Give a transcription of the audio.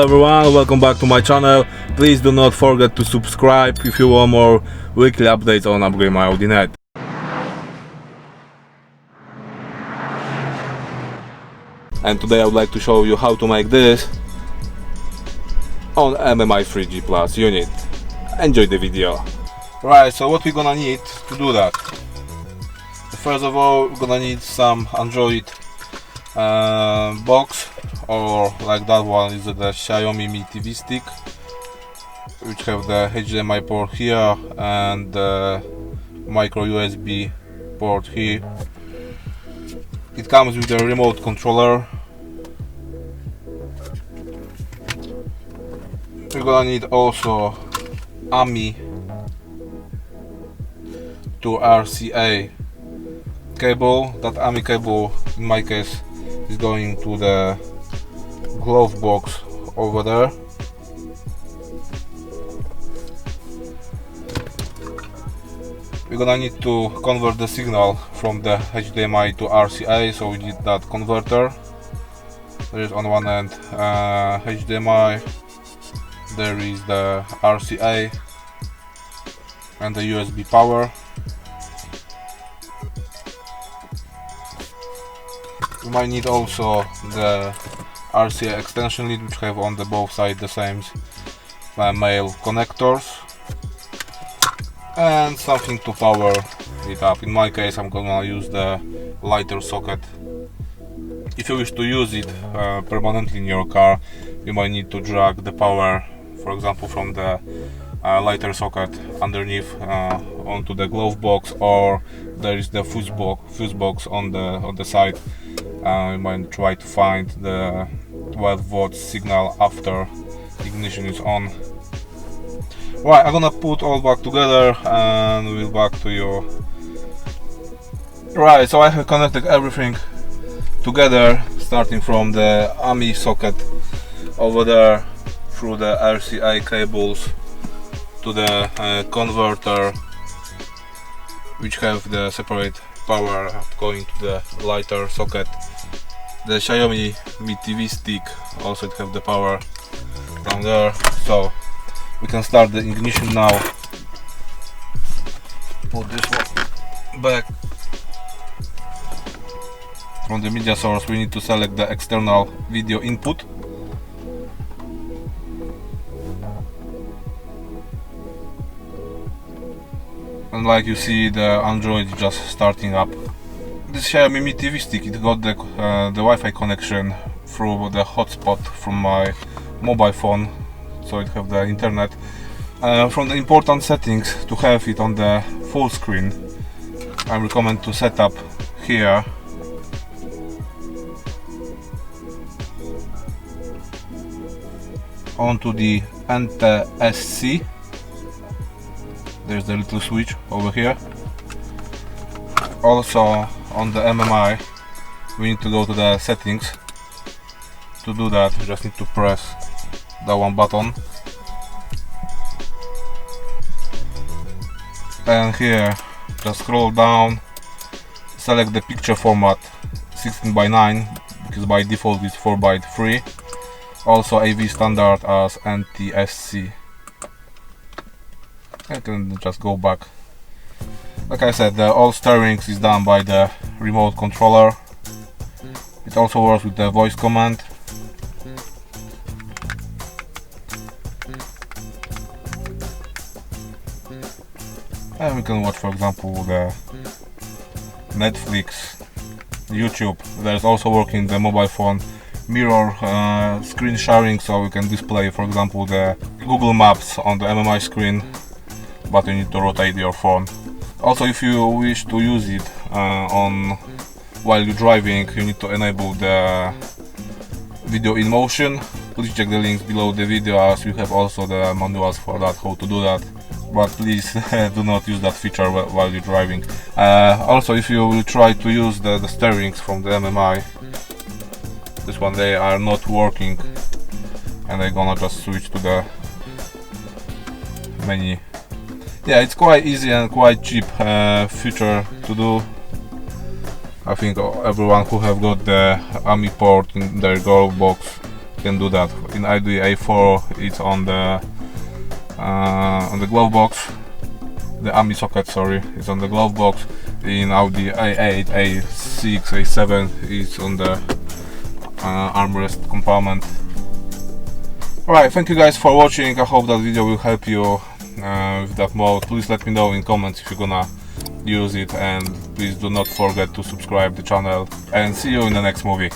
everyone, welcome back to my channel. Please do not forget to subscribe if you want more weekly updates on Upgrade My Audi.net. And today I would like to show you how to make this on MMI 3G Plus unit. Enjoy the video. Right, so what we're gonna need to do that? First of all, we're gonna need some Android box, or like that one is the XIAOMI Mi TV stick, which have the HDMI port here and the micro USB port here. It comes with a remote controller. We're gonna need also AMI to RCA cable. That AMI cable in my case is going to the glove box over there. We're gonna need to convert the signal from the HDMI to RCA, so we need that converter. There is on one end HDMI, there is the RCA and the USB power. We might need also the RCA extension lead, which have on the both sides the same MAILE connectors, and something to power it up. In my case, I'm gonna use the lighter socket. If you wish to use it permanently in your car, you might need to drag the power, for example, from the lighter socket underneath onto the glove box, or there is the fuse box on the side. You might try to find the 12 volt signal after ignition is on. Right, I'm gonna put all back together and we'll back to you. Right, so I have connected everything together, starting from the AMI socket over there through the RCA cables to the converter, which have the separate power going to the lighter socket. The XIAOMI Mi TV stick also have the power down there, so we can start the ignition now. Put this one back. From the media source we need to select the external video input. And like you see, the Android is just starting up. This XIAOMI Mi TV stick, it got the Wi-Fi connection through the hotspot from my mobile phone, so it have the internet. From the important settings, to have it on the full screen, I recommend to set up here onto the NTSC. There's the little switch over here. Also on the MMI we need to go to the settings. To do that you just need to press that one button, and here just scroll down, select the picture format 16:9, because by default it's 4:3. Also AV standard as NTSC. I can just go back. Like I said, all steerings is done by the remote controller. It also works with the voice command. And we can watch, for example, the Netflix, YouTube. There's also working the mobile phone mirror screen sharing, so we can display, for example, the Google Maps on the MMI screen, but you need to rotate your phone. Also, if you wish to use it while you're driving, you need to enable the video in motion. Please check the links below the video, as you have also the manuals for that, how to do that. But please do not use that feature while you're driving. Also, if you will try to use the steerings from the MMI, this one, they are not working, and they're gonna just switch to the menu. Yeah, it's quite easy and quite cheap feature to do. I think everyone who have got the AMI port in their glove box can do that. In Audi A4 it's on the glove box. The AMI socket, sorry, is on the glove box. In Audi A8, A6, A7 it's on the armrest compartment. Alright, thank you guys for watching. I hope that video will help you with that mode. Please let me know in comments if you're gonna use it, and please do not forget to subscribe the channel, and see you in the next movie.